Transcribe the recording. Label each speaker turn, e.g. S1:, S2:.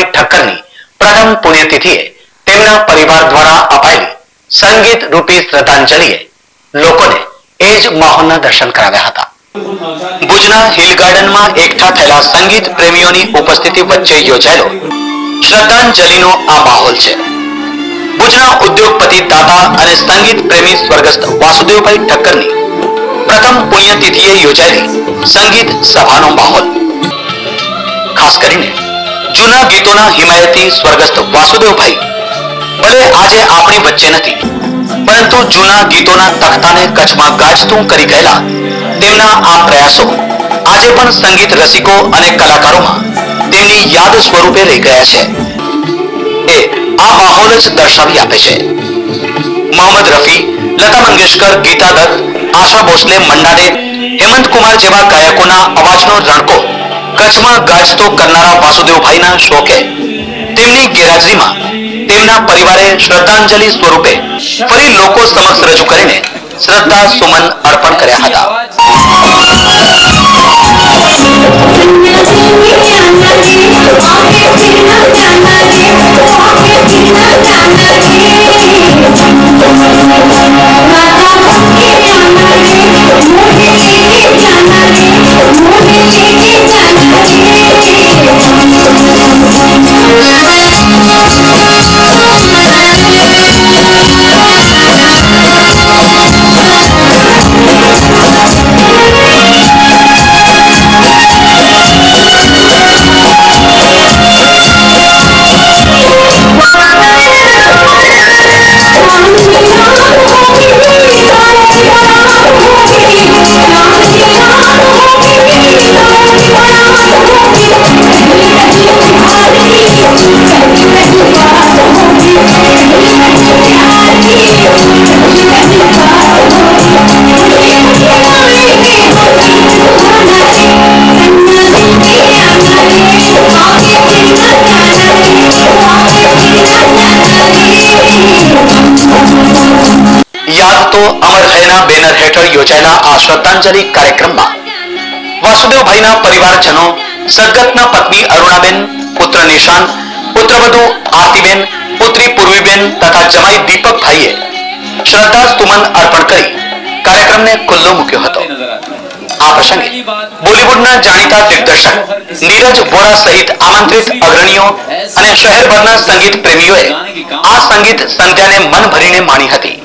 S1: વાસुदेवभाई ठक्करनी प्रथम पुण्यतिथिए તેમના પરિવાર દ્વારા અપાયેલી સંગીત રૂપી શ્રદ્ધાંજલિએ લોકોને એ જ માહોલના દર્શન કરાવ્યા હતા। ભુજના હિલ ગાર્ડનમાં એકઠા થયેલા સંગીત પ્રેમીઓની ઉપસ્થિતિ વચ્ચે યોજાયેલો શ્રદ્ધાંજલિનો આ માહોલ છે। ભુજના ઉદ્યોગપતિ દાતા અને સંગીત પ્રેમી સ્વર્ગસ્થ વાસુદેવભાઈ ઠક્કરની પ્રથમ પુણ્યતિથિએ યોજાયેલી સંગીત સભાનો માહોલ, ખાસ કરીને જૂના ગીતોના હિમાયતી સ્વર્ગસ્થ વાસુદેવભાઈ ભલે આજે આપણી વચ્ચે નથી, પરંતુ જૂના ગીતોના તખ્તાને કચ્છમાં ગાજતું કરી ગયેલા તેમના આ પ્રયાસો આજે પણ સંગીત રસિકો અને કલાકારોમાં તેમની યાદ સ્વરૂપે રહી ગયા છે। એ આ માહોલ જ દર્શાવી આપે છે। મોહમ્મદ રફી, લતા મંગેશકર, ગીતા દત્ત, આશા ભોસલે, મન્ના ડે, હેમંત કુમાર જેવા ગાયકોના અવાજનો રણકો કચ્છમાં ગાજતો કરનારા વાસુદેવભાઈના શોકે તેમની ગેરહાજરીમાં તેમના પરિવારે શ્રદ્ધાંજલિ સ્વરૂપે ફરી લોકો સમક્ષ રજૂ કરીને શ્રદ્ધા સુમન અર્પણ કર્યા હતા। याद तो अमर हैना बेनर हेठळ योजायेला आ श्रद्धांजलि कार्यक्रमમાં વાસુદેવભાઈના પરિવારજનો, સદગતના પત્ની અરુણાબેન, પુત્ર નિશાન, પુત્રવધુ આરતીબેન, પુત્રી પૂર્વીબેન તથા જમાઈ દીપકભાઈએ શ્રદ્ધા સુમન અર્પણ કરી કાર્યક્રમને ખુલ્લો મૂક્યો હતો। આ પ્રસંગે બોલિવૂડના જાણીતા દિગ્દર્શક નીરજ વોરા સહિત આમંત્રિત અગ્રણીઓ અને શહેરભરના સંગીત પ્રેમીઓએ આ સંગીત સંધ્યાને મન ભરીને માણી હતી।